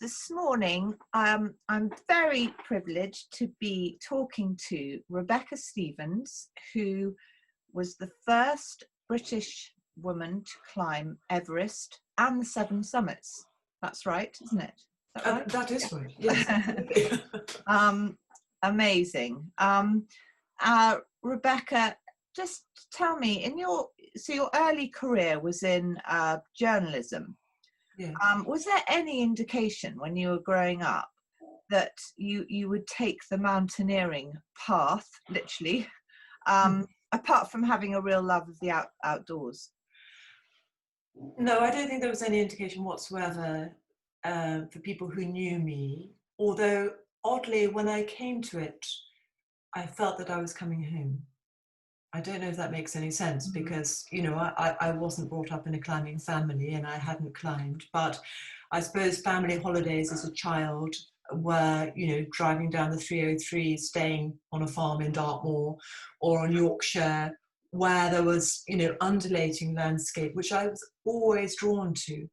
This morning, I'm very privileged to be talking to Rebecca Stevens, who was the first British woman to climb Everest and the Seven Summits. That's right, isn't it? Is that right? That is right, yes. Amazing. Rebecca, just tell me, your early career was in journalism. Yeah. Was there any indication when you were growing up that you would take the mountaineering path, literally, apart from having a real love of the outdoors? No, I don't think there was any indication whatsoever for people who knew me, although oddly, when I came to it, I felt that I was coming home. I don't know if that makes any sense, because, you know, I wasn't brought up in a climbing family and I hadn't climbed, but I suppose family holidays as a child were, you know, driving down the 303, staying on a farm in Dartmoor or on Yorkshire, where there was, you know, undulating landscape, which I was always drawn to.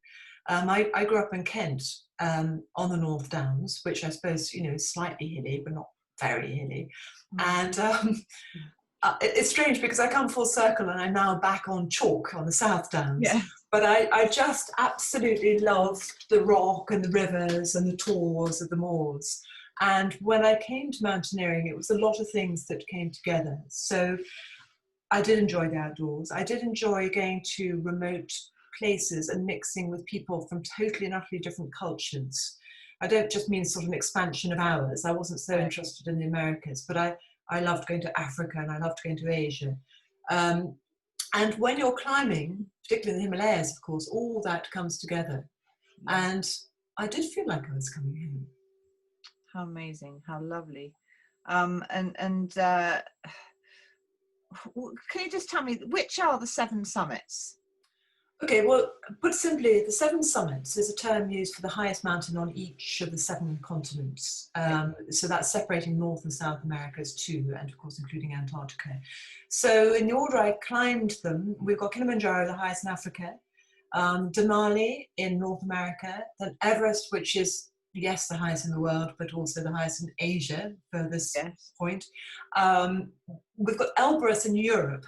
I grew up in Kent, on the North Downs, which I suppose, you know, is slightly hilly, but not very hilly. And it's strange because I come full circle and I'm now back on chalk on the South Downs. Yeah. But I just absolutely loved the rock and the rivers and the tours of the moors. And when I came to mountaineering, it was a lot of things that came together. So I did enjoy the outdoors. I did enjoy going to remote places and mixing with people from totally and utterly different cultures. I don't just mean sort of an expansion of ours. I wasn't so interested in the Americas, but I loved going to Africa and I loved going to Asia. And when you're climbing, particularly in the Himalayas, of course, all that comes together. And I did feel like I was coming home. How amazing, how lovely. Can you just tell me, which are the Seven Summits? Okay, well, put simply, the Seven Summits is a term used for the highest mountain on each of the 7 continents. So that's separating North and South Americas too, and of course including Antarctica. So in the order I climbed them, we've got Kilimanjaro, the highest in Africa, Denali in North America, then Everest, which is, yes, the highest in the world, but also the highest in Asia for this point. We've got Elbrus in Europe,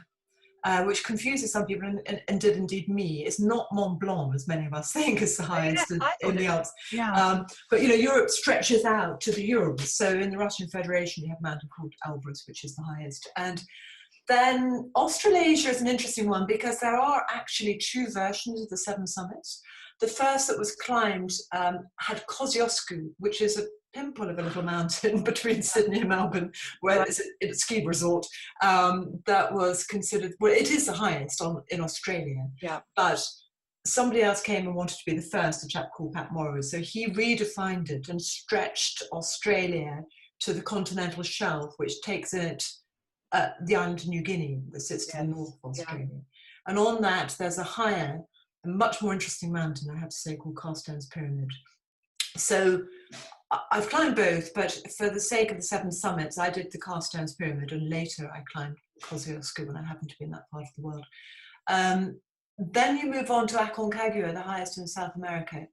which confuses some people and did indeed me. It's not Mont Blanc, as many of us think, is the highest in the Alps. Yeah. But, you know, Europe stretches out to the Urals. So in the Russian Federation, you have a mountain called Elbrus, which is the highest. And then Australasia is an interesting one because there are actually 2 versions of the 7 summits. The first that was climbed had Kosciuszko, which is a pimple of a little mountain between Sydney and Melbourne, where it's a ski resort, that was considered, well, it is the highest in Australia. Yeah. But somebody else came and wanted to be the first, a chap called Pat Morrow. So he redefined it and stretched Australia to the continental shelf, which takes in it the island of New Guinea that sits to the north of Australia. Yeah. And on that, there's a higher and much more interesting mountain, I have to say, called Carstairs Pyramid. So I've climbed both, but for the sake of the 7 summits, I did the Carstairs Pyramid, and later I climbed Kosciuszko when I happened to be in that part of the world. Then you move on to Aconcagua, the highest in South America.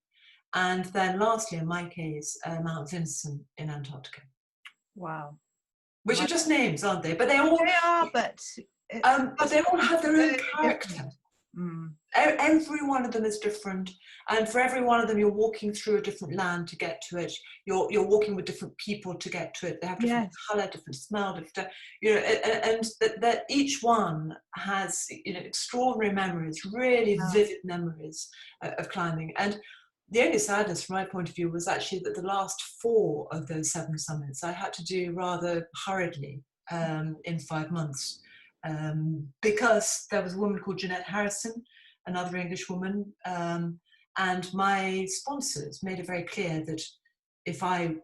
And then lastly, in my case, Mount Vinson in Antarctica. Wow. Which are just names, aren't they? But they all are, but they all have their own character. Every one of them is different, and for every one of them, you're walking through a different land to get to it. You're walking with different people to get to it. They have different colour, different smell, different, you know, and that each one has, you know, extraordinary memories, really vivid memories of climbing. And the only sadness from my point of view was actually that the last 4 of those 7 summits I had to do rather hurriedly in 5 months. Because there was a woman called Jeanette Harrison, another English woman, and my sponsors made it very clear that if I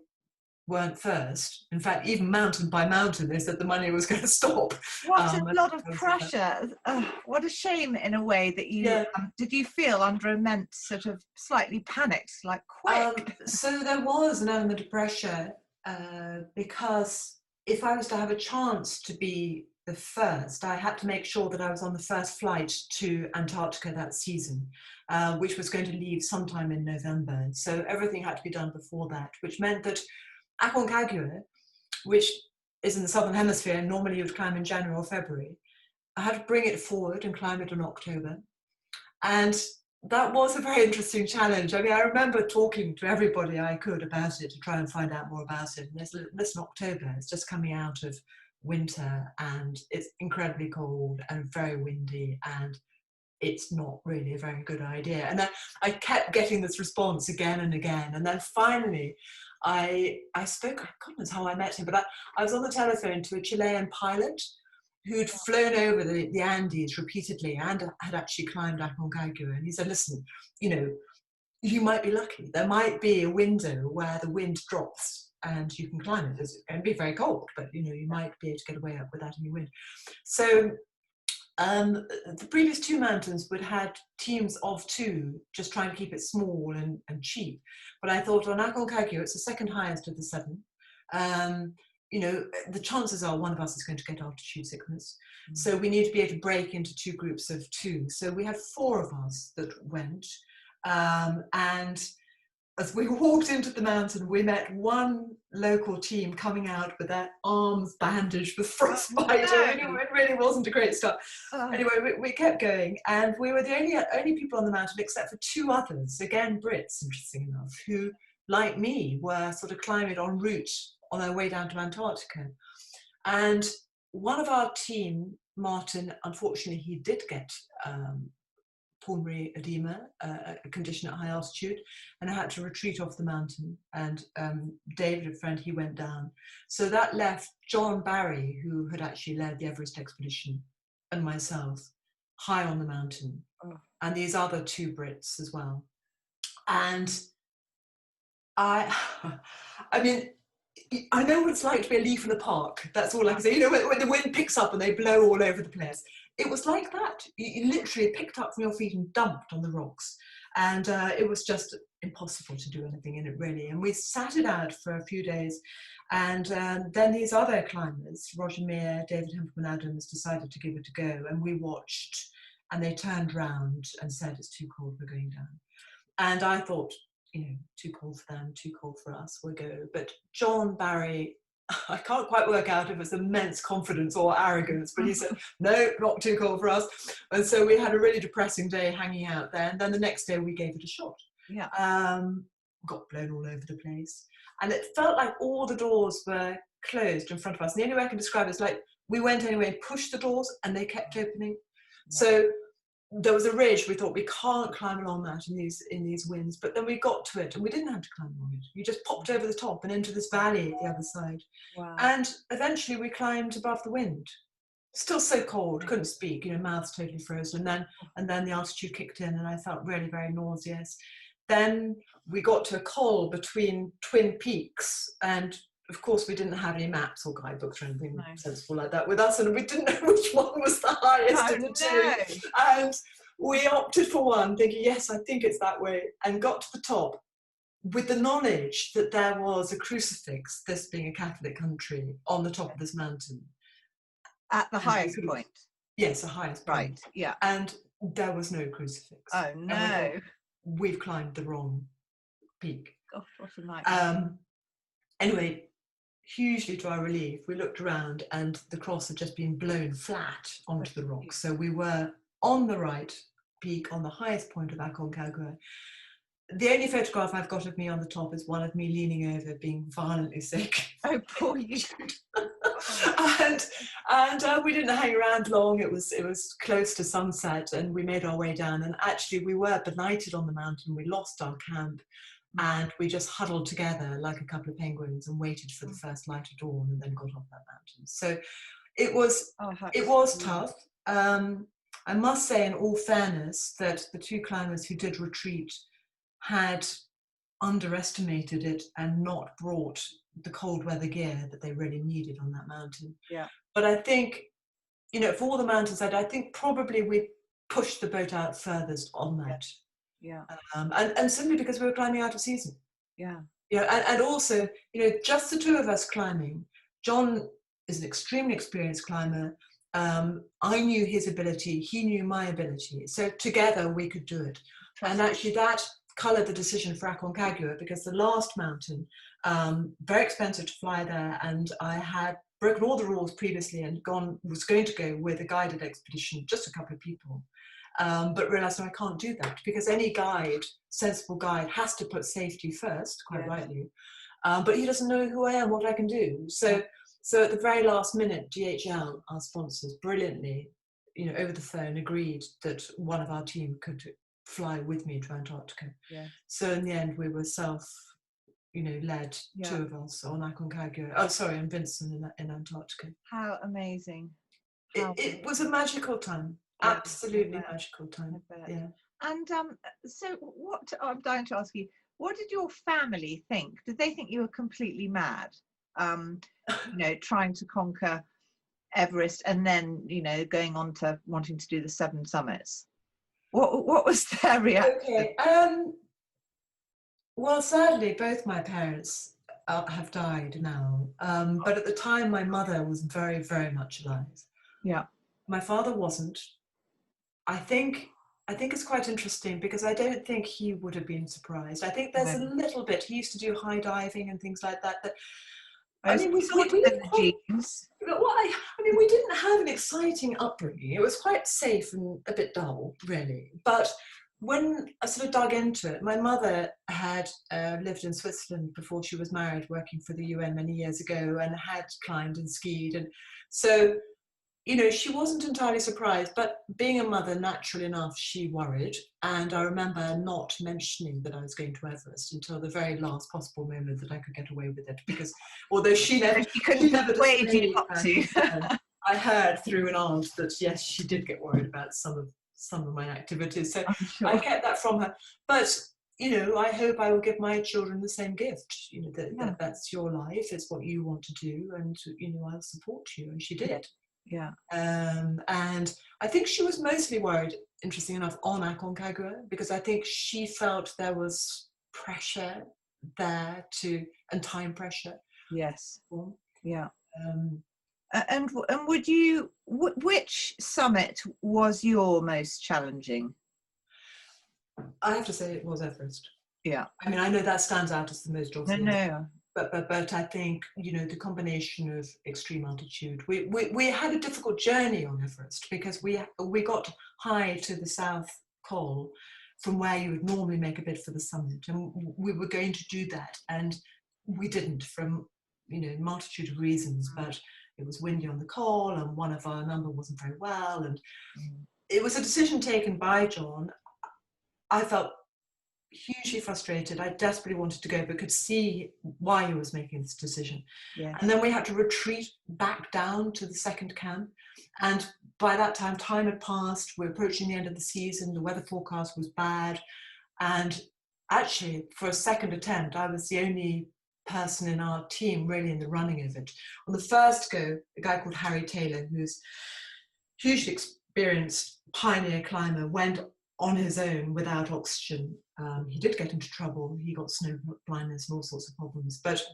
weren't first, in fact, even mountain by mountain, they said the money was going to stop. What a lot of pressure. What a shame, in a way, that you, did you feel under immense sort of slightly panicked, like quick? So there was an element of pressure because if I was to have a chance to be the first, I had to make sure that I was on the first flight to Antarctica that season, which was going to leave sometime in November. So everything had to be done before that, which meant that Aconcagua, which is in the southern hemisphere, and normally you would climb in January or February, I had to bring it forward and climb it in October. And that was a very interesting challenge. I mean, I remember talking to everybody I could about it to try and find out more about it. And listen, October, it's just coming out of winter and it's incredibly cold and very windy and it's not really a very good idea. And I kept getting this response again and again. And then finally, I spoke, I can't remember how I met him, but I was on the telephone to a Chilean pilot who'd flown over the Andes repeatedly and had actually climbed Aconcagua. And he said, listen, you know, you might be lucky. There might be a window where the wind drops and you can climb it. It's going to be very cold, but you know, you might be able to get away up without any wind. So the previous two mountains would had teams of two, just trying to keep it small and cheap. But I thought on Aconcagua, it's the second highest of the seven. You know, the chances are one of us is going to get altitude sickness. Mm-hmm. So we need to be able to break into two groups of two. So we had four of us that went. And as we walked into the mountain, we met one local team coming out with their arms bandaged with frostbite. No. It really wasn't a great start. Anyway, we kept going, and we were the only people on the mountain, except for two others, again Brits, interesting enough, who, like me, were sort of climbing en route on their way down to Antarctica. And one of our team, Martin, unfortunately, he did get pulmonary edema, a condition at high altitude, and I had to retreat off the mountain. And David, a friend, he went down. So that left John Barry, who had actually led the Everest expedition, and myself, high on the mountain, and these other two Brits as well. And I mean, I know what it's like to be a leaf in a park. That's all I can say. You know, when the wind picks up and they blow all over the place. It was like that. You literally picked up from your feet and dumped on the rocks. And it was just impossible to do anything in it, really. And we sat it out for a few days. And then these other climbers, Roger Meir, David Hempelman Adams, decided to give it a go. And we watched. And they turned round and said, it's too cold, we're going down. And I thought, you know, too cold for them, too cold for us, we'll go. But John Barry, I can't quite work out if it's immense confidence or arrogance, but he said, no, not too cold for us. And so we had a really depressing day hanging out there. And then the next day we gave it a shot. Yeah. Got blown all over the place. And it felt like all the doors were closed in front of us. And the only way I can describe it is like we went anyway and pushed the doors and they kept opening. Yeah. So there was a ridge, we thought we can't climb along that in these winds, but then we got to it and we didn't have to climb along it. You just popped over the top and into this valley at the other side. Wow. And eventually we climbed above the wind. Still so cold, couldn't speak, you know, mouth's totally frozen. And then the altitude kicked in and I felt really very nauseous. Then we got to a col between twin peaks, and of course we didn't have any maps or guidebooks or anything sensible like that with us, and we didn't know which one was the highest of the two. And we opted for one, thinking, yes, I think it's that way, and got to the top with the knowledge that there was a crucifix, this being a Catholic country, on the top of this mountain. At the highest point? Yes, the highest point. Right, yeah. And there was no crucifix. Oh, no. We've climbed the wrong peak. Gosh, what a nightmare. Anyway, hugely to our relief, we looked around and the cross had just been blown flat onto the rocks. So we were on the right peak, on the highest point of Aconcagua. The only photograph I've got of me on the top is one of me leaning over, being violently sick. Oh, poor you. and we didn't hang around long. It was close to sunset, and we made our way down. And actually, we were benighted on the mountain. We lost our camp, and we just huddled together like a couple of penguins and waited for the first light of dawn, and then got off that mountain. So it was tough. I must say, in all fairness, that the two climbers who did retreat had underestimated it and not brought the cold weather gear that they really needed on that mountain. Yeah. But I think, you know, for all the mountains, I think probably we pushed the boat out furthest on that. Yeah. And simply because we were climbing out of season. Yeah. Yeah. And also, you know, just the two of us climbing. John is an extremely experienced climber. I knew his ability, he knew my ability. So together we could do it. And actually that coloured the decision for Aconcagua, because the last mountain, very expensive to fly there, and I had broken all the rules previously and was going to go with a guided expedition, just a couple of people. But realised, no, I can't do that, because any guide, sensible guide, has to put safety first, quite rightly. But he doesn't know who I am, what I can do. So at the very last minute, DHL, our sponsors, brilliantly, over the phone agreed that one of our team could fly with me to Antarctica. Yeah. So in the end, we were led, two of us on Aconcagua. And Vinson in Antarctica. How amazing. It was a magical time. Yeah, absolutely magical time. Yeah. And so what I'm dying to ask you, what did your family think? Did they think you were completely mad? Trying to conquer Everest and then, going on to wanting to do the 7 summits. What was their reaction? Okay. Well, sadly, both my parents have died now. But at the time, my mother was very, very much alive. Yeah. My father wasn't. I think it's quite interesting, because I don't think he would have been surprised. I think there's a little bit. He used to do high diving and things like that. I mean, we didn't have an exciting upbringing. It was quite safe and a bit dull, really. But when I sort of dug into it, my mother had lived in Switzerland before she was married, working for the UN many years ago, and had climbed and skied. And so, she wasn't entirely surprised, but being a mother, naturally enough, she worried. And I remember not mentioning that I was going to Everest until the very last possible moment that I could get away with it, because although she never persuade you not to. I heard through an aunt that yes, she did get worried about some of my activities. So sure. I kept that from her. But I hope I will give my children the same gift. That's your life. It's what you want to do, and I'll support you. And she did. Yeah. And I think she was mostly worried, interesting enough, on Aconcagua, because I think she felt there was pressure there and time pressure. Yes. Yeah. And would you? Which summit was your most challenging? I have to say it was Everest. Yeah. I mean, I know that stands out as the most obvious. No. But I think the combination of extreme altitude. We had a difficult journey on Everest, because we got high to the South Col from where you would normally make a bid for the summit, and we were going to do that, and we didn't, from a multitude of reasons. But it was windy on the Col, and one of our number wasn't very well, and it was a decision taken by John. I felt hugely frustrated. I desperately wanted to go, but could see why he was making this decision. Yeah. And then we had to retreat back down to the second camp. And by that time had passed. We're approaching the end of the season. The weather forecast was bad. And actually, for a second attempt, I was the only person in our team really in the running of it. On the first go, a guy called Harry Taylor, who's hugely experienced pioneer climber, went on his own without oxygen. He did get into trouble. He got snow blindness and all sorts of problems, but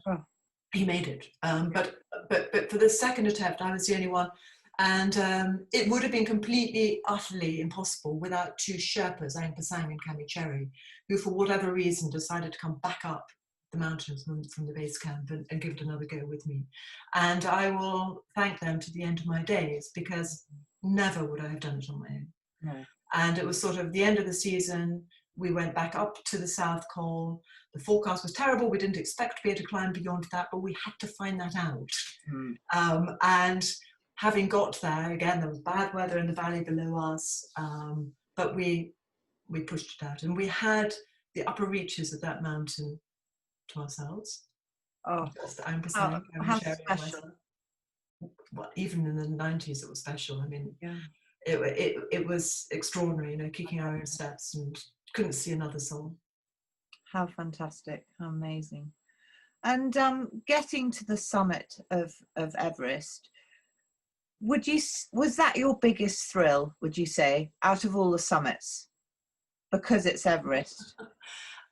he made it. But for the second attempt, I was the only one. And it would have been completely, utterly impossible without 2 Sherpas, Ang Pasang and Kami Cherry, who for whatever reason decided to come back up the mountains from the base camp and give it another go with me. And I will thank them to the end of my days, because never would I have done it on my own. No. And it was sort of the end of the season. We went back up to the South Col. The forecast was terrible. We didn't expect to be able to climb beyond that, but we had to find that out. And having got there, again, there was bad weather in the valley below us, but we pushed it out. And we had the upper reaches of that mountain to ourselves. Oh, how special. Well, even in the 90s, it was special. I mean, it was extraordinary, kicking our own steps, and couldn't see another soul. How fantastic, how amazing. And getting to the summit of Everest, was that your biggest thrill, would you say, out of all the summits, because it's Everest?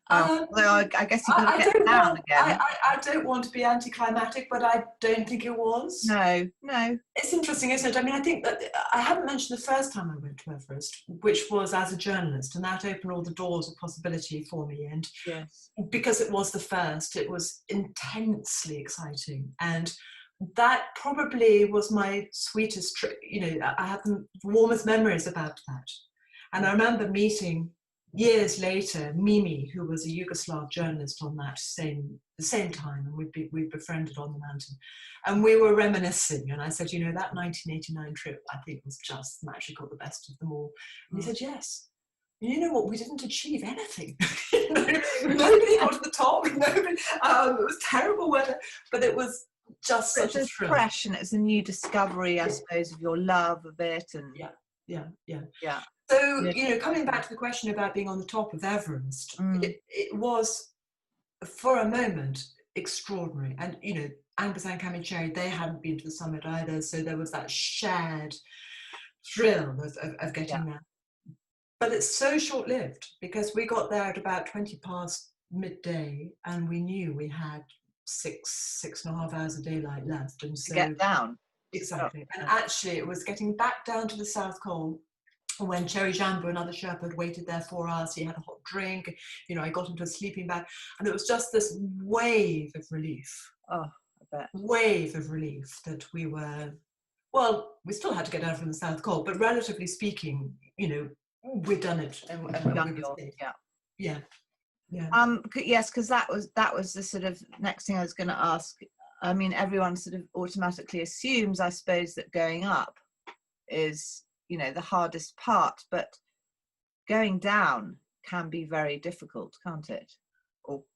Although I guess you've got to get down again. I don't want to be anticlimactic, but I don't think it was. No. It's interesting, isn't it? I mean, I think that I haven't mentioned the first time I went to Everest, which was as a journalist, and that opened all the doors of possibility for me. And yes, because it was the first, it was intensely exciting. And that probably was my sweetest trip. You know, I have the warmest memories about that. And I remember meeting years later Mimi, who was a Yugoslav journalist on that the same time, and we befriended on the mountain, and we were reminiscing. And I said, you know, that 1989 trip, I think, was just magical, the best of them all. And he said, yes. You know what? We didn't achieve anything. Nobody got to the top. Nobody. It was terrible weather, but it was just such a thrill. Fresh, and it's a new discovery, I suppose, of your love of it. And yeah. So, you know, coming back to the question about being on the top of Everest, it was, for a moment, extraordinary. And, you know, Angus and Cammy Cherry, they hadn't been to the summit either, so there was that shared thrill of getting there. But it's so short-lived, because we got there at about 20 past midday, and we knew we had 6.5 hours of daylight left. And so, to get down. Exactly. And actually, it was getting back down to the South Col when Cherry Jambo, another Sherpa, had waited there for us. He had a hot drink. You know, I got into a sleeping bag, and it was just this wave of relief. Oh, I bet. Wave of relief that we were, well, we still had to get down from the South Col, but relatively speaking, you know, we'd done it. And Yeah. Yes, because that was the sort of next thing I was going to ask. I mean, everyone sort of automatically assumes, I suppose, that going up is, you know, the hardest part, but going down can be very difficult, can't it?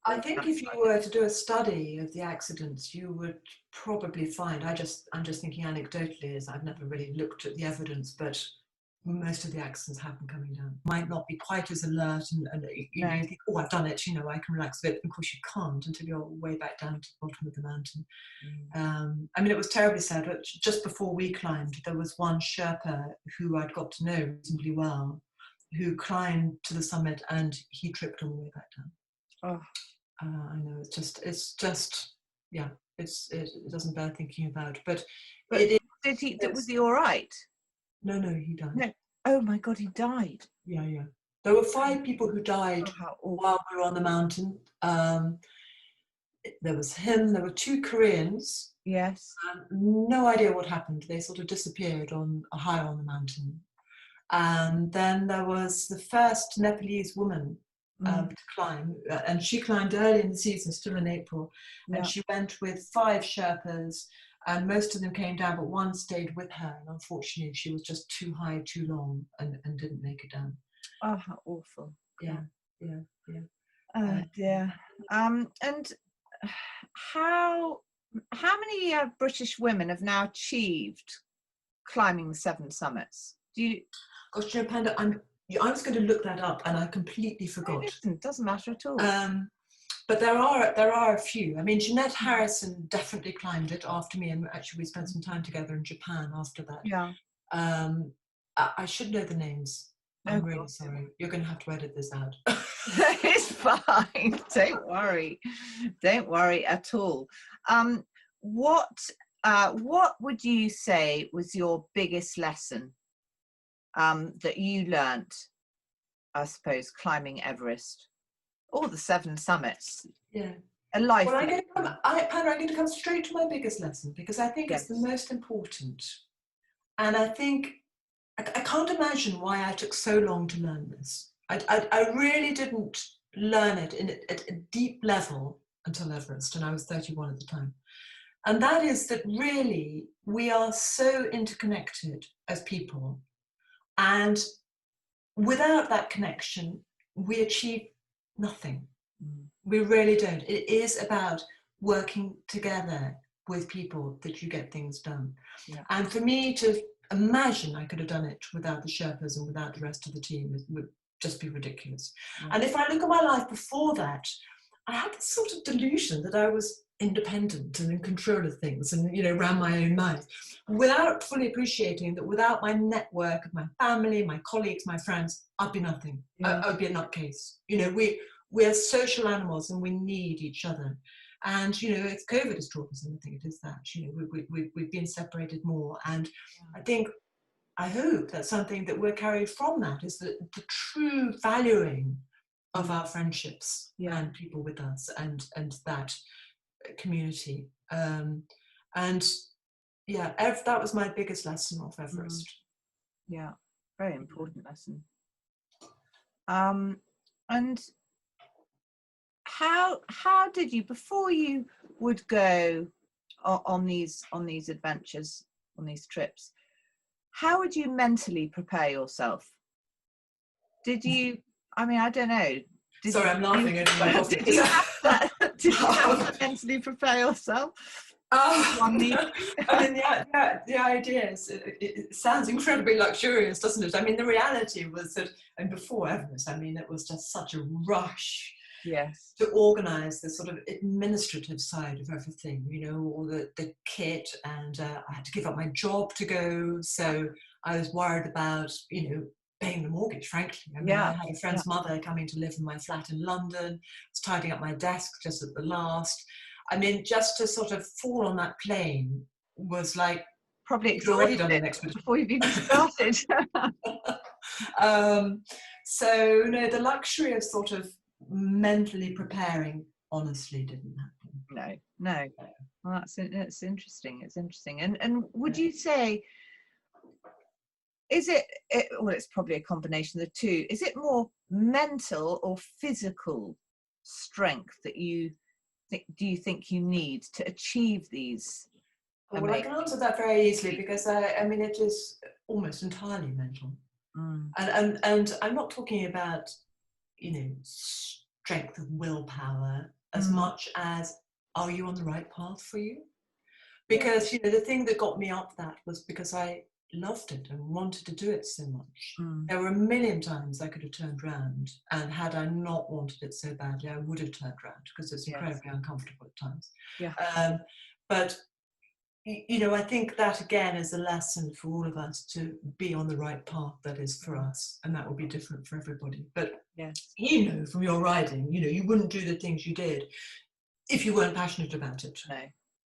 I think if you were to do a study of the accidents, you would probably find, I'm just thinking anecdotally, as I've never really looked at the evidence, but most of the accidents happen coming down. Might not be quite as alert, and you think, oh, I've done it, you know, I can relax a bit. Of course, you can't until you're way back down to the bottom of the mountain. I mean, it was terribly sad, but just before we climbed, there was one Sherpa who I'd got to know reasonably well, who climbed to the summit, and he tripped on the way back down. I know, it doesn't bear thinking about. But was he all right? No, he died. No. Oh my God, he died. Yeah. There were 5 people who died while we were on the mountain. There was him, there were 2 Koreans. Yes. No idea what happened. They sort of disappeared high on the mountain. And then there was the first Nepalese woman to climb, and she climbed early in the season, still in April, and she went with 5 Sherpas, and most of them came down, but one stayed with her, and unfortunately she was just too high, too long, and didn't make it down. Oh, how awful. Yeah. Oh dear. And how many British women have now achieved climbing the 7 summits? Do you? Gosh, you know, Panda, I was going to look that up, and I completely forgot. It doesn't matter at all. But there are a few. I mean, Jeanette Harrison definitely climbed it after me, and actually we spent some time together in Japan after that. Yeah. I should know the names. I'm really sorry. You're going to have to edit this out. It's fine. Don't worry at all. What would you say was your biggest lesson that you learnt, I suppose, climbing Everest or the 7 summits? Yeah. A life. Well, I'm going to come straight to my biggest lesson, because I think it's the most important. And I think I can't imagine why I took so long to learn this. I really didn't learn it at a deep level until Everest, and I was 31 at the time. And that is that really we are so interconnected as people, and without that connection, we achieve nothing. We really don't. It is about working together with people that you get things done. Yeah. And for me to imagine I could have done it without the Sherpas and without the rest of the team, it would just be ridiculous. Yeah. And if I look at my life before that, I had this sort of delusion that I was independent and in control of things, and, you know, ran my own life, without fully appreciating that without my network of my family, my colleagues, my friends, I'd be nothing. Yeah. I'd be a nutcase. You know, we're social animals and we need each other. And, you know, if COVID has taught us anything, it is that, you know, we've been separated more. And I hope that something that we're carried from that is the true valuing of our friendships and people with us and that community. And yeah, that was my biggest lesson off Everest. Yeah, very important lesson. And how did you, before you would go on these adventures, on these trips, how would you mentally prepare yourself? Did you, I mean, I don't know. Sorry, I'm laughing at you. Did you have to mentally prepare yourself? I mean, the idea is, it sounds incredibly luxurious, doesn't it? I mean, the reality was that, and before Everest, I mean, it was just such a rush to organize the sort of administrative side of everything, you know, all the kit, and I had to give up my job to go, so I was worried about, you know, paying the mortgage, frankly. I mean, I had a friend's mother coming to live in my flat in London. I was tidying up my desk just at the last. I mean, just to sort of fall on that plane was like, probably you've already done an expedition before you've even started. So no, the luxury of sort of mentally preparing honestly didn't happen. No. Well, that's interesting. It's interesting. And would you say, is it, well, it's probably a combination of the two. Is it more mental or physical strength that do you think you need to achieve these? Well, I can answer that very easily, because I mean, it is almost entirely mental. And I'm not talking about, you know, strength of willpower as much as, are you on the right path for you? Because, you know, the thing that got me up that was because I loved it and wanted to do it so much. There were a million times I could have turned around, and had I not wanted it so badly, I would have turned around, because it's incredibly uncomfortable at times. But you know, I think that again is a lesson for all of us, to be on the right path that is for us, and that will be different for everybody. But you know, from your riding, you know, you wouldn't do the things you did if you weren't passionate about it.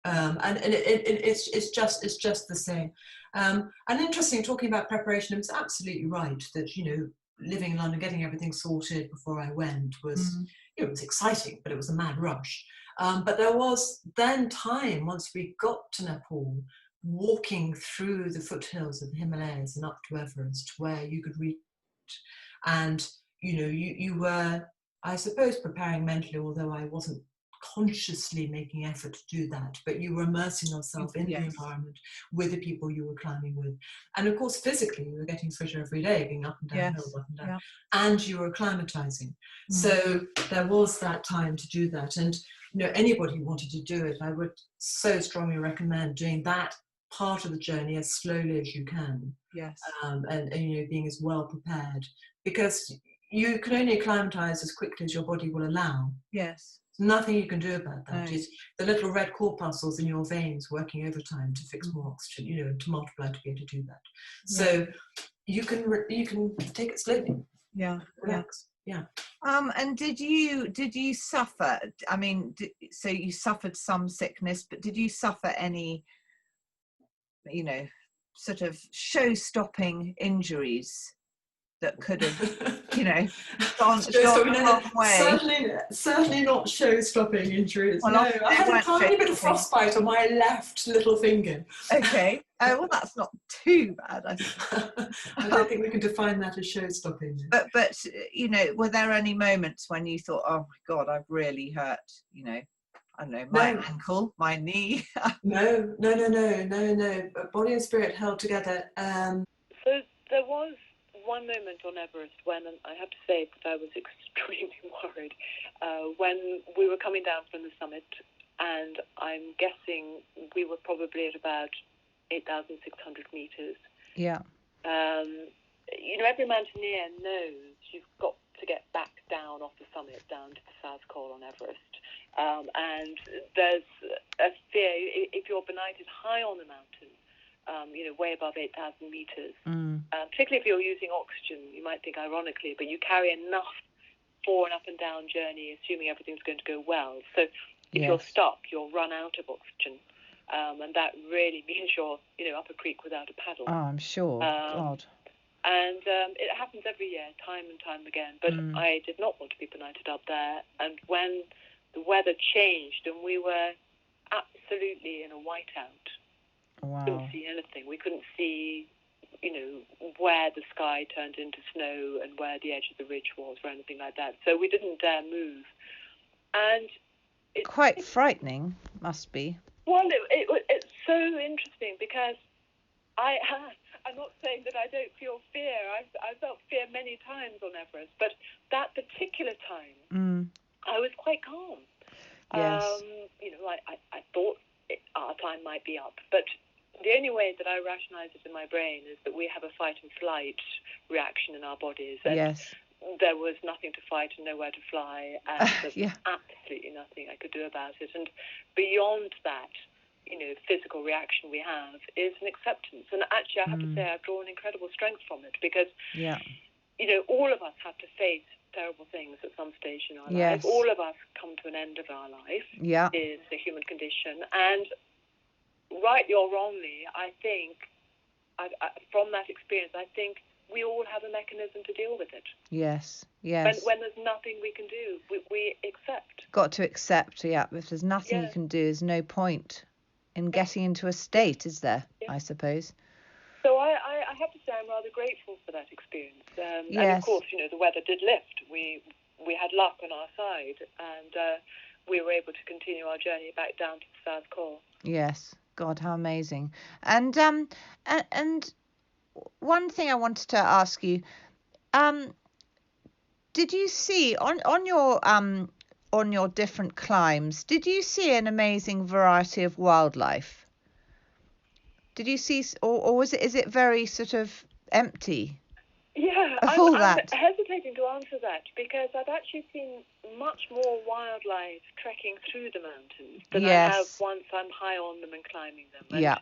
And it's just the same. And interesting, talking about preparation, it was absolutely right that, you know, living in London, getting everything sorted before I went was, it was exciting, but it was a mad rush. But there was then time, once we got to Nepal, walking through the foothills of the Himalayas and up to Everest, where you could reach, and, you know, you were, I suppose, preparing mentally, although I wasn't consciously making effort to do that, but you were immersing yourself in the environment with the people you were climbing with. And of course, physically, you were getting fitter every day, being up and down hills, up and down, and you were acclimatizing. So there was that time to do that. And, you know, anybody who wanted to do it, I would so strongly recommend doing that part of the journey as slowly as you can. And you know, being as well prepared, because you can only acclimatize as quickly as your body will allow. Nothing you can do about that. It's the little red corpuscles in your veins working overtime to fix more oxygen, you know, to multiply to be able to do that. So you can take it slowly. Relax. And did you suffer? I mean, so you suffered some sickness, but did you suffer any, you know, sort of show-stopping injuries that could have, you know, gone a long way? Certainly not show-stopping injuries. Well, no, I had a tiny bit of frostbite on my left little finger. Okay. Well, that's not too bad, I suppose. I don't think we can define that as show-stopping. But you know, were there any moments when you thought, oh my God, I've really hurt, you know, I don't know, my ankle, my knee? No. Body and spirit held together. So there was one moment on Everest when, and I have to say that I was extremely worried, when we were coming down from the summit, and I'm guessing we were probably at about 8,600 meters. You know, every mountaineer knows you've got to get back down off the summit, down to the South Col on Everest. And there's a fear, if you're benighted high on the mountain, you know, way above 8,000 meters, particularly if you're using oxygen, you might think ironically, but you carry enough for an up and down journey, assuming everything's going to go well. So if you're stuck, you'll run out of oxygen, and that really means you're, up a creek without a paddle. Oh, I'm sure. God. And it happens every year, time and time again. But I did not want to be benighted up there. And when the weather changed and we were absolutely in a whiteout, Wow. couldn't see anything. We couldn't see, where the sky turned into snow and where the edge of the ridge was or anything like that. So we didn't dare move. And it's quite frightening, must be. Well, it's so interesting because I'm not saying that I don't feel fear. I've felt fear many times on Everest, but that particular time, I was quite calm. Yes. I thought our time might be up, but the only way that I rationalize it in my brain is that we have a fight and flight reaction in our bodies. And yes. There was nothing to fight and nowhere to fly, and there's absolutely nothing I could do about it. And beyond that, physical reaction we have is an acceptance. And actually, I have to say I've drawn incredible strength from it because, all of us have to face terrible things at some stage in our life. All of us come to an end of our life. Yeah. Is the human condition. And rightly or wrongly, I think, from that experience, I think we all have a mechanism to deal with it. Yes, yes. When there's nothing we can do, we accept. Got to accept, If there's nothing you can do, there's no point in getting into a state, is there, I suppose? So I have to say I'm rather grateful for that experience. And of course, the weather did lift. We had luck on our side, and we were able to continue our journey back down to the South Col. Yes. God, how amazing. And one thing I wanted to ask you, did you see on your different climbs, did you see an amazing variety of wildlife? Did you see, or is it very sort of empty? Yeah, I'm hesitating to answer that because I've actually seen much more wildlife trekking through the mountains than I have once I'm high on them and climbing them. And,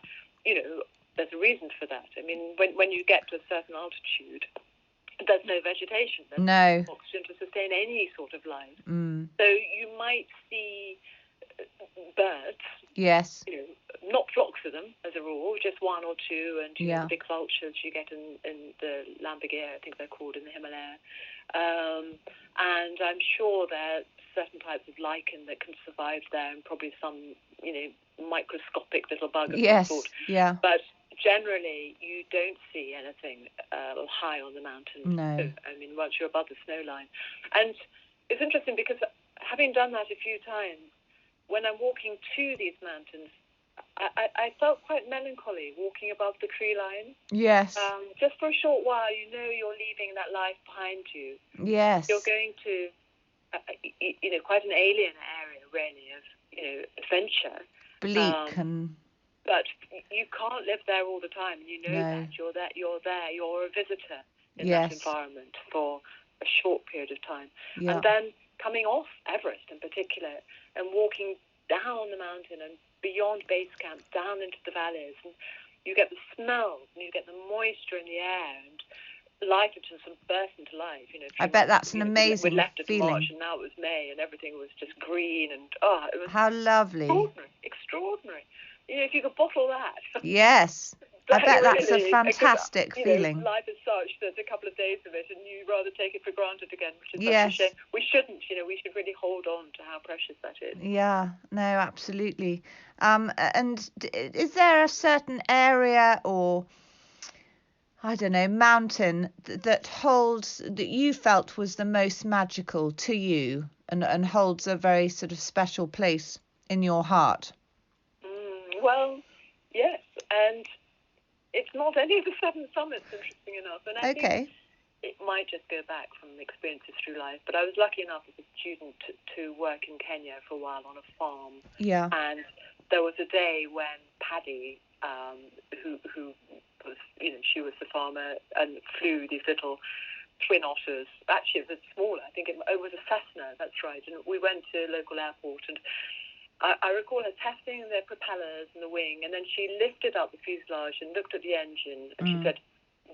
there's a reason for that. I mean, when you get to a certain altitude, there's no vegetation. There's no oxygen to sustain any sort of life. So you might see birds. Yes. Not flocks of them as a rule, just one or two, and the big vultures you get in the Lambergeier, I think they're called, in the Himalaya. And I'm sure there are certain types of lichen that can survive there, and probably some, microscopic little bug of some sort. Yeah. But generally, you don't see anything high on the mountain. No. I mean, once you're above the snow line. And it's interesting because having done that a few times, when I'm walking to these mountains, I felt quite melancholy walking above the tree line. Yes. Just for a short while, you're leaving that life behind you. Yes. You're going to, quite an alien area, really, of, adventure. Bleak But you can't live there all the time. That. You're there. You're a visitor in that environment for a short period of time. Yeah. And then coming off Everest in particular and walking down the mountain and beyond base camp, down into the valleys, and you get the smells and you get the moisture in the air, and life just burst into life. I bet that's an amazing we left it feeling. In March, and now it was May, and everything was just green, and it was how lovely, extraordinary. If you could bottle that. Yes. I bet that's a really, fantastic feeling. Life is such that a couple of days of it, and you rather take it for granted again, which is such a shame. We shouldn't. We should really hold on to how precious that is. Yeah. No, absolutely. And is there a certain area or, I don't know, mountain that you felt was the most magical to you and holds a very sort of special place in your heart? Well, yes, and it's not any of the 7 summits, interesting enough. And I think it might just go back from experiences through life. But I was lucky enough as a student to work in Kenya for a while on a farm. Yeah. And there was a day when Paddy, who was, she was the farmer and flew these little twin otters. Actually, it was smaller. I think it was a Cessna, that's right. And we went to a local airport, and I recall her testing the propellers and the wing, and then she lifted up the fuselage and looked at the engine, and she said,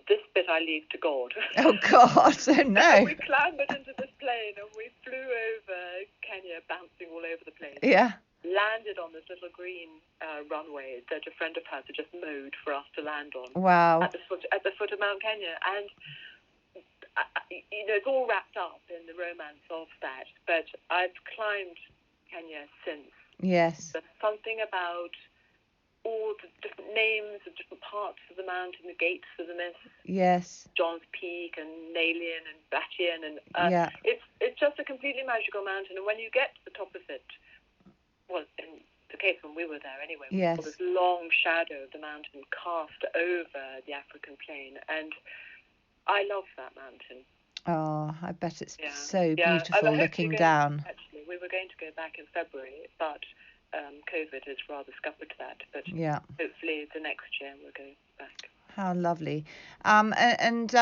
"This bit I leave to God." Oh, God, oh no. We clambered into this plane and we flew over Kenya, bouncing all over the place. Yeah. Landed on this little green runway that a friend of hers had just mowed for us to land on. Wow. At the foot of Mount Kenya, and it's all wrapped up in the romance of that. But I've climbed Kenya since. Yes. There's something about all the different names of different parts of the mountain, the gates of the mist. Yes. John's Peak and Nalian and Batian, and it's just a completely magical mountain. And when you get to the top of it, well, in the case when we were there anyway, we saw this long shadow of the mountain cast over the African plain, and I love that mountain. Oh, I bet it's so beautiful looking down. Actually, we were going to go back in February, but COVID has rather scuppered that. But hopefully the next year we'll go back. How lovely. And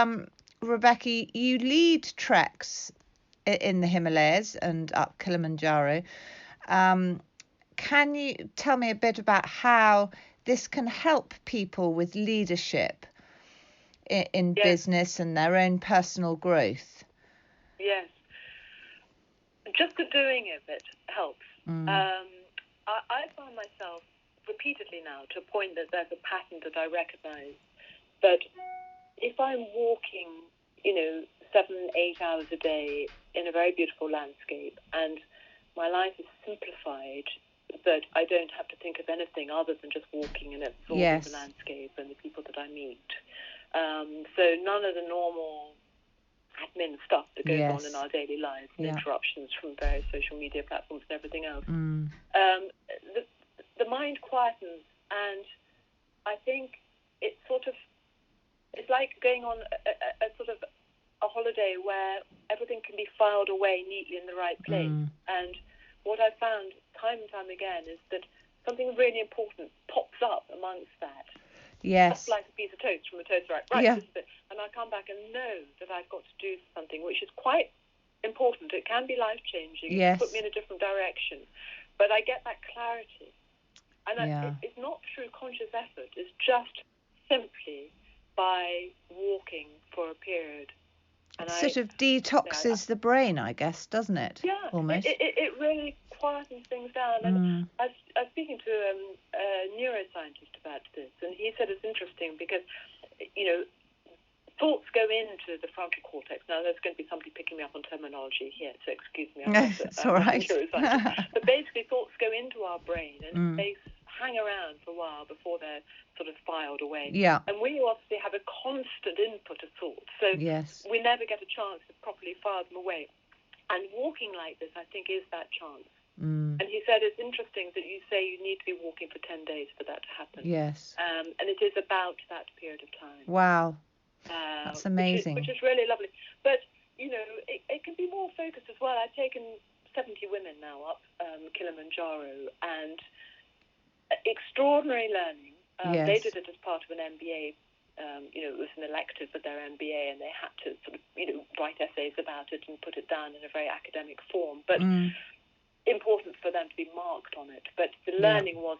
Rebecca, you lead treks in the Himalayas and up Kilimanjaro. Can you tell me a bit about how this can help people with leadership in business and their own personal growth? Yes. Just the doing of it helps. I find myself repeatedly now to a point that there's a pattern that I recognize, that if I'm walking, 7-8 hours a day in a very beautiful landscape, and my life is simplified, that I don't have to think of anything other than just walking and absorbing the landscape and the people that I meet. So none of the normal admin stuff that goes on in our daily lives, and interruptions from various social media platforms and everything else. The mind quietens, and I think it's like going on a sort of a holiday where everything can be filed away neatly in the right place. And what I've found time and time again is that something really important pops up amongst that. Yes. Just like a piece of toast from a toaster rack. Right, this is it. And I come back and know that I've got to do something which is quite important. It can be life-changing. It can put me in a different direction. But I get that clarity. And it's not through conscious effort. It's just simply by walking for a period. And it sort of detoxes the brain, I guess, doesn't it? Yeah, almost. It really quietens things down. And I was speaking to a neuroscientist about this, and he said it's interesting because, thoughts go into the frontal cortex. Now, there's going to be somebody picking me up on terminology here, so excuse me. I'm not a neuroscientist. But basically, thoughts go into our brain, and they hang around for a while before they're sort of filed away. Yeah. And we obviously have a constant input of thoughts, so we never get a chance to properly file them away. And walking like this, I think, is that chance. And he said it's interesting that you say you need to be walking for 10 days for that to happen. Yes. And it is about that period of time. Wow. That's amazing. Which is really lovely. But, it can be more focused as well. I've taken 70 women now up Kilimanjaro, and extraordinary learning. They did it as part of an MBA. It was an elective for their MBA, and they had to sort of, write essays about it and put it down in a very academic form. But important for them to be marked on it. But the learning was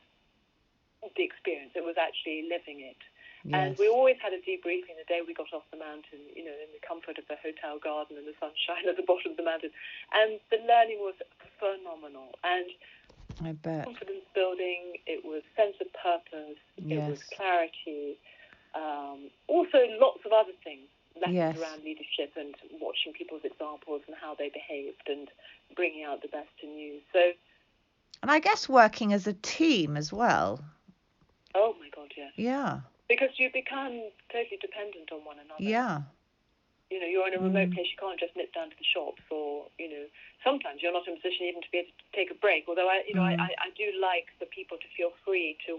the experience. It was actually living it. Yes. And we always had a debriefing the day we got off the mountain, in the comfort of the hotel garden and the sunshine at the bottom of the mountain. And the learning was phenomenal. And I bet. Confidence building, it was sense of purpose, it was clarity, also lots of other things, lessons around leadership and watching people's examples and how they behaved and bringing out the best in you. So, and I guess working as a team as well. Oh my God, yes. Yeah. Because you become totally dependent on one another. Yeah. You're in a remote place, you can't just nip down to the shops, or, sometimes you're not in a position even to be able to take a break, although I do like the people to feel free to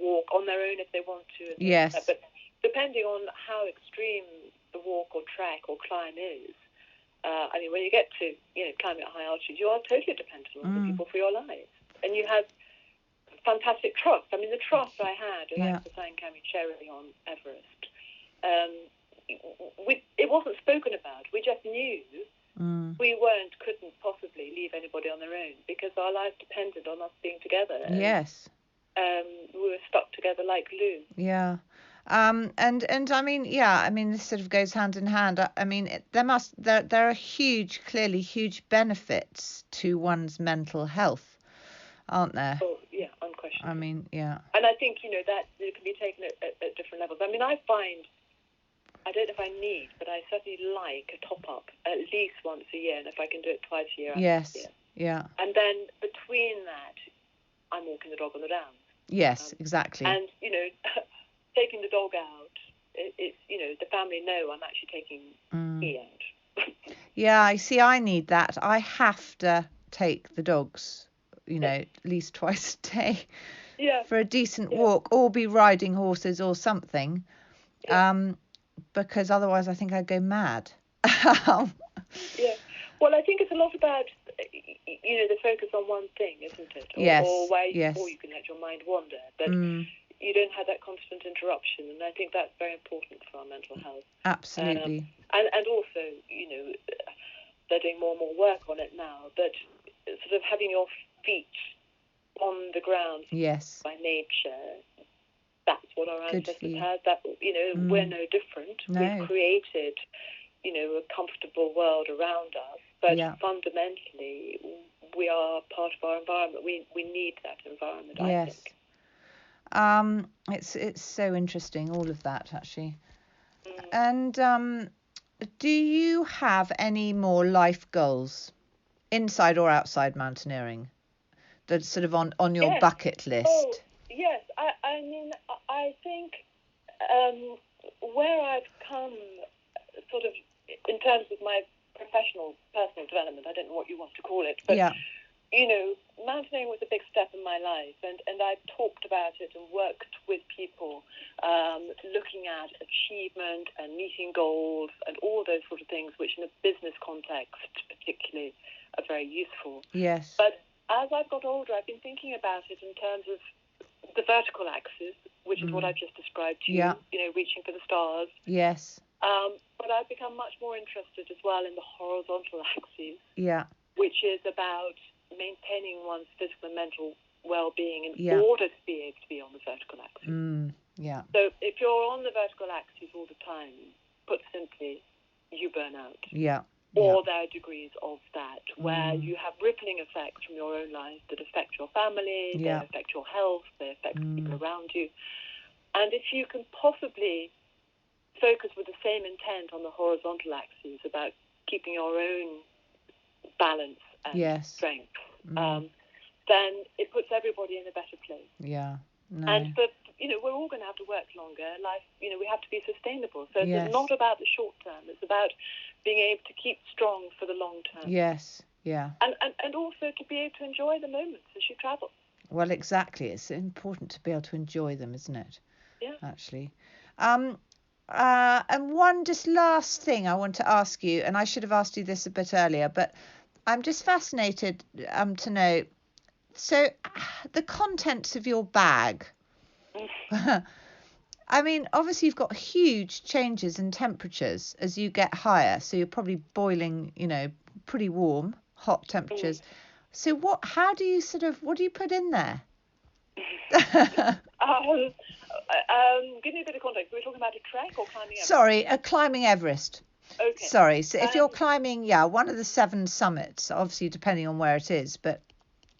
walk on their own if they want to. Yes. But depending on how extreme the walk or trek or climb is, when you get to, climbing at high altitude, you are totally dependent on other people for your life. And you have fantastic trust. The trust I had when I was flying Cammy Cherry on Everest, it wasn't spoken about. We just knew we couldn't possibly leave anybody on their own because our life depended on us being together. Yes. We were stuck together like glue. Yeah. And I mean, yeah, I mean, this sort of goes hand in hand. I mean, there are clearly huge benefits to one's mental health, aren't there? Oh, yeah, unquestionably. I mean, yeah. And I think, that it can be taken at different levels. I mean, I don't know if I need, but I certainly like a top-up at least once a year, and if I can do it twice a year, Yes, yeah. And then between that, I'm walking the dog on the downs. Yes, exactly. And, taking the dog out, it's, the family know I'm actually taking he out. Yeah, I see, I need that. I have to take the dogs, at least twice a day for a decent walk, or be riding horses or something, because otherwise I think I'd go mad. Yeah. Well, I think it's a lot about, the focus on one thing, isn't it? Yes. Or you can let your mind wander, but you don't have that constant interruption, and I think that's very important for our mental health. Absolutely. And also, they're doing more and more work on it now, but sort of having your feet on the ground by nature, that's what our ancestors had. That, we're no different. No. We've created, a comfortable world around us, but fundamentally, we are part of our environment. We need that environment, I think. It's so interesting, all of that, actually. And do you have any more life goals, inside or outside mountaineering, that's sort of on your bucket list? Oh, yes. I mean, I think where I've come sort of in terms of my personal development, I don't know what you want to call it, but mountaineering was a big step in my life, and I've talked about it and worked with people looking at achievement and meeting goals and all those sort of things, which in a business context particularly are very useful. Yes. But as I've got older, I've been thinking about it in terms of the vertical axis, which is what I've just described to you, reaching for the stars. Yes. But I've become much more interested as well in the horizontal axis, which is about maintaining one's physical and mental well-being in order to be able to be on the vertical axis. So if you're on the vertical axis all the time, put simply, you burn out. Or there are degrees of that where you have rippling effects from your own life that affect your family, they affect your health, they affect the people around you. And if you can possibly focus with the same intent on the horizontal axis about keeping your own balance and strength, then it puts everybody in a better place. And we're all going to have to work longer. Life, we have to be sustainable. So it's not about the short term. It's about being able to keep strong for the long term. And also to be able to enjoy the moments as you travel. Well, exactly. It's important to be able to enjoy them, isn't it? Yeah. Actually. And one just last thing I want to ask you, and I should have asked you this a bit earlier, but I'm just fascinated to know. So, the contents of your bag. I mean, obviously you've got huge changes in temperatures as you get higher. So you're probably boiling, pretty warm, hot temperatures. So what do you put in there? Give me a bit of context. Are we talking about a trek or climbing Everest? Sorry, climbing Everest. Okay. Sorry. So if you're climbing, one of the 7 summits, obviously depending on where it is, but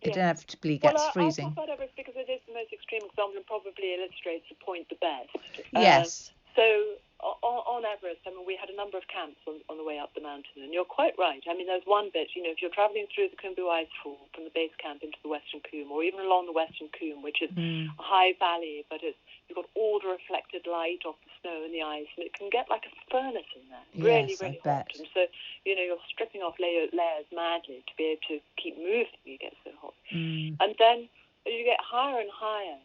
it inevitably gets freezing. I'll talk about Everest because it is the most extreme example and probably illustrates the point the best. Yes. So on Everest, I mean, we had a number of camps on the way up the mountain, and you're quite right. I mean, there's one bit, if you're traveling through the Khumbu Icefall from the base camp into the Western Coombe, or even along the Western Coombe, which is a high valley, but you've got all the reflected light off the snow and the ice, and it can get like a furnace in there, really, really hot. And so, you're stripping off layers madly to be able to keep moving. You get so hot. And then as you get higher and higher,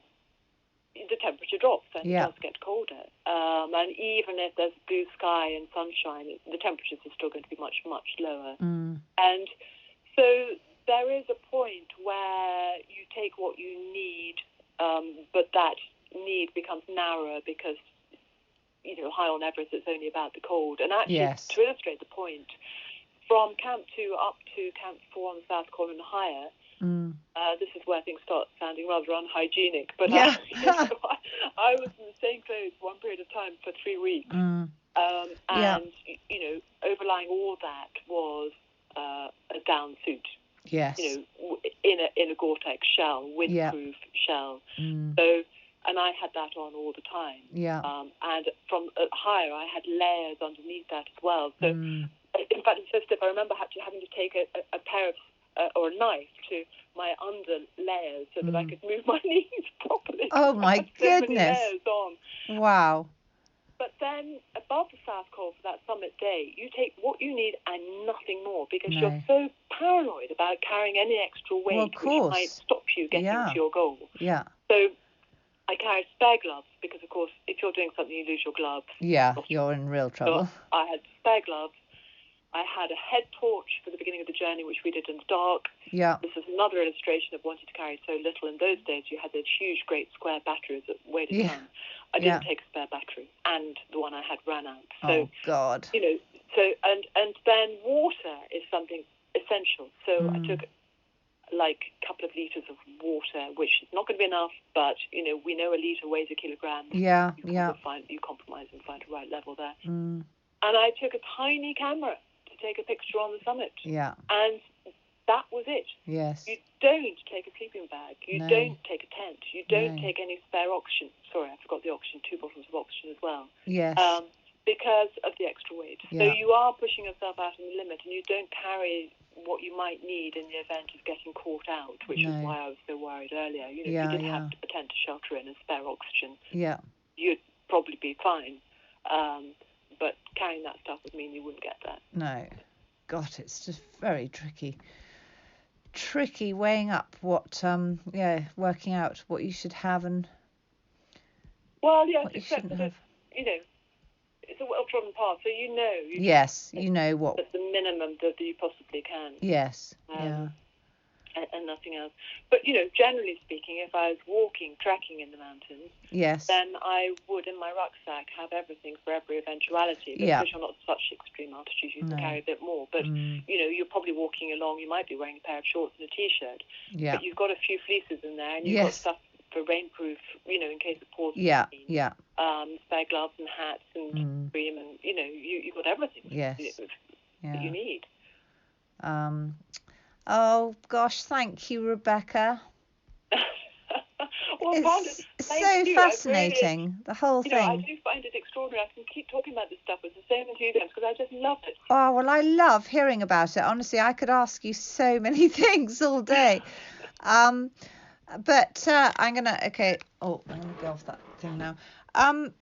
the temperature drops and it does get colder. And even if there's blue sky and sunshine, the temperatures are still going to be much, much lower. And so there is a point where you take what you need, but that need becomes narrower because, high on Everest, it's only about the cold. And actually, to illustrate the point, from Camp 2 up to Camp 4 on the South Column and higher, this is where things start sounding rather unhygienic, but I was in the same clothes one period of time for 3 weeks. Yeah. And, you know, overlying all that was a down suit. Yes. You know, in a Gore-Tex shell, windproof shell. So, and I had that on all the time. Yeah. And from higher, I had layers underneath that as well. So, in fact, it's so stiff. I remember having to take a pair of or a knife to my under layers so that I could move my knees properly. Oh my so goodness! Many layers on. Wow. But then above the South Col for that summit day, you take what you need and nothing more, because you're so paranoid about carrying any extra weight, which might stop you getting to your goal. Yeah. So I carried spare gloves because, of course, if you're doing something, you lose your gloves. Yeah, you're in real trouble. So I had spare gloves. I had a head torch for the beginning of the journey, which we did in the dark. Yeah. This is another illustration of wanting to carry so little. In those days, you had those huge, great square batteries that weighed a ton. I didn't take a spare battery, and the one I had ran out. So, oh God. You know, so and then water is something essential. So I took like a couple of litres of water, which is not going to be enough, but you know, we know a litre weighs a kilogram. Yeah. You compromise and find the right level there. And I took a tiny camera to take a picture on the summit. Yeah. And that was it. Yes. You don't take a sleeping bag. You don't take a tent. You don't take any spare oxygen. Sorry, I forgot the oxygen. 2 bottles of oxygen as well. Yes. Because of the extra weight. Yeah. So you are pushing yourself out on the limit, and you don't carry what you might need in the event of getting caught out, which is why I was so worried earlier. You know, if you did have a tent to shelter in and spare oxygen, you'd probably be fine. But carrying that stuff would mean you wouldn't get that. No. God, it's just very tricky. Tricky weighing up what, working out what you should have and what you shouldn't have. You know, it's a well-trodden path, so you know. You know what. At the minimum that you possibly can. Yes. And nothing else. But, you know, generally speaking, if I was walking, trekking in the mountains, then I would, in my rucksack, have everything for every eventuality. But because you're not such extreme altitude, you can carry a bit more. But, you know, you're probably walking along, you might be wearing a pair of shorts and a T-shirt. But you've got a few fleeces in there, and you've got stuff for rainproof, you know, in case it pours. Spare gloves and hats and cream, and, you know, you've got everything that you need. Oh gosh, thank you, Rebecca. Well, it's so fascinating, really, the whole thing. I do find it extraordinary. I can keep talking about this stuff with the same enthusiasm because I just love it. Oh, well, I love hearing about it. Honestly, I could ask you so many things all day. But I'm going to go off that thing now.